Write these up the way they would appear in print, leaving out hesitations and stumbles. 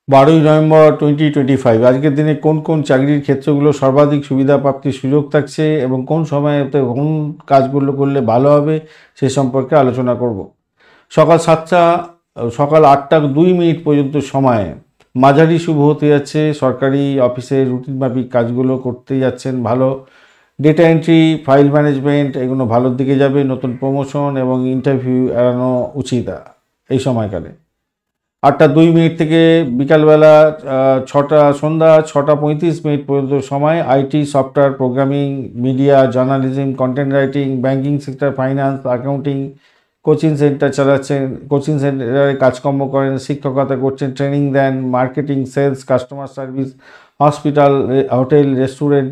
12 November 2025 আজকের দিনে কোন কোন চাকরির ক্ষেত্রগুলো সর্বাধিক সুবিধা প্রাপ্তির সুযোগ থাকছে এবং কোন সময়তে কোন কাজগুলো করলে ভালো হবে সে সম্পর্কে আলোচনা করব। সকাল 8টা 2 মিনিট পর্যন্ত সময় মাঝারি শুভ হতে যাচ্ছে। সরকারি অফিসে রুটিন মাফিক কাজগুলো করতে যাচ্ছেন ভালো। ডেটা এন্ট্রি, ফাইল ম্যানেজমেন্ট এগুলো ভালোর দিকে যাবে। নতুন প্রমোশন এবং ইন্টারভিউ এড়ানো উচিত এই সময়কালে। 8টা 2 মিনিট থেকে বিকালবেলা সন্ধ্যা 6টা 35 মিনিট পর্যন্ত সময় IT, software, programming, media, journalism, content writing, banking sector, finance, accounting, coaching centre চালাচ্ছেন, কোচিং সেন্টারে কাজকর্ম করেন, শিক্ষকতা করছেন, ট্রেনিং দেন, marketing, sales, customer service, hospital, hotel, restaurant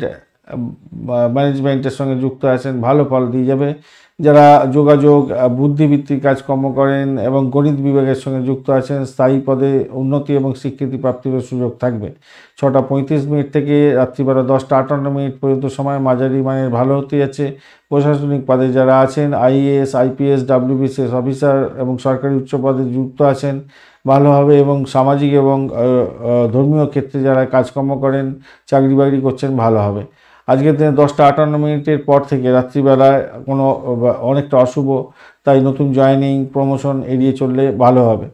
ম্যানেজমেন্টের সঙ্গে যুক্ত আছেন, ভালো ফল দিয়ে যাবে। যারা যোগাযোগ, বুদ্ধিবৃত্তিক কাজকর্ম করেন এবং গণিত বিভাগের সঙ্গে যুক্ত আছেন, স্থায়ী পদে উন্নতি এবং স্বীকৃতি প্রাপ্তির সুযোগ থাকবে। 6টা 35 মিনিট থেকে রাত্রিবেলা 10টা 58 মিনিট পর্যন্ত সময় মাঝারি মানের ভালো হতে যাচ্ছে। প্রশাসনিক পদে যারা আছেন, আইএএস, আইপিএস, ডাব্লিউবিসিএস অফিসার এবং সরকারি উচ্চ পদে যুক্ত আছেন ভালো হবে। এবং সামাজিক এবং ধর্মীয় ক্ষেত্রে যারা কাজকর্ম করেন, চাকরি বাকরি করছেন ভালো হবে। আজকের দিনে 10টা 58 মিনিটের পর থেকে রাত্রিবেলায় অনেকটা অশুভ, তাই নতুন জয়েনিং, প্রমোশন এড়িয়ে চললে ভালো হবে।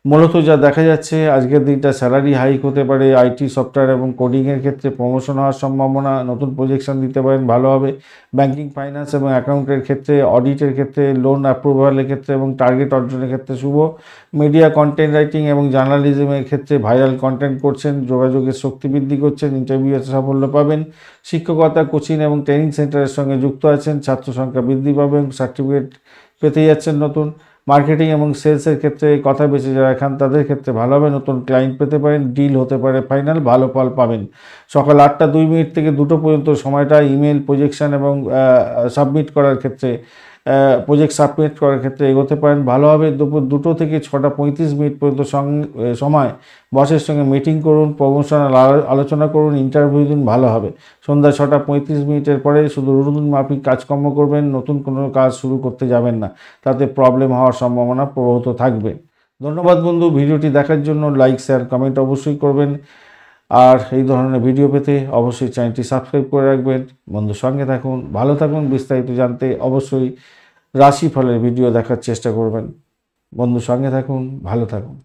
মূলত যা দেখা যাচ্ছে আজকের দিনটা স্যালারি হাইক হতে পারে, আইটি, সফটওয়্যার এবং কোডিংয়ের ক্ষেত্রে প্রমোশন হওয়ার সম্ভাবনা, নতুন প্রজেকশন দিতে পারেন ভালো হবে। ব্যাঙ্কিং, ফাইন্যান্স এবং অ্যাকাউন্টের ক্ষেত্রে, অডিটের ক্ষেত্রে, লোন অ্যাপ্রুভালের ক্ষেত্রে এবং টার্গেট অর্জনের ক্ষেত্রে শুভ। মিডিয়া, কন্টেন্ট রাইটিং এবং জার্নালিজমের ক্ষেত্রে ভাইরাল কন্টেন্ট করছেন, যোগাযোগের শক্তি বৃদ্ধি করছেন, ইন্টারভিউতে সাফল্য পাবেন। শিক্ষকতা, কোচিং এবং ট্রেনিং সেন্টারের সঙ্গে যুক্ত আছেন, ছাত্র সংখ্যা বৃদ্ধি পাবেন, সার্টিফিকেট পেতে যাচ্ছেন নতুন। মার্কেটিং এবং সেলসের ক্ষেত্রে কথা বেঁচে যারা খান তাদের ক্ষেত্রে ভালো হবে, নতুন ক্লায়েন্ট পেতে পারেন, ডিল হতে পারে ফাইনাল, ভালো ফল পাবেন। সকাল 8টা 2 মিনিট থেকে 2টো পর্যন্ত সময়টা ইমেল, প্রজেকশন এবং প্রজেক্ট সাবমিট করার ক্ষেত্রে এগোতে পারেন ভালো হবে। দুপুর 2টো থেকে 6টা 35 মিনিট পর্যন্ত সময় বসের সঙ্গে মিটিং করুন, প্রমোশন আলোচনা করুন, ইন্টারভিউ দিন ভালো হবে। সন্ধ্যা 6টা 35 মিনিটের পরে শুধু রুটিন মাফিক কাজকর্ম করবেন, নতুন কোনো কাজ শুরু করতে যাবেন না, তাতে প্রবলেম হওয়ার সম্ভাবনা প্রবহত থাকবে। ধন্যবাদ বন্ধু, ভিডিওটি দেখার জন্য লাইক, শেয়ার, কমেন্ট অবশ্যই করবেন। আর এই ধরনের ভিডিও পেতে অবশ্যই চ্যানেলটি সাবস্ক্রাইব করে রাখবেন। বন্ধুর সঙ্গে থাকুন, ভালো থাকুন। বিস্তারিত জানতে অবশ্যই রাশিফলের ভিডিও দেখার চেষ্টা করবেন। বন্ধুর সঙ্গে থাকুন, ভালো থাকুন।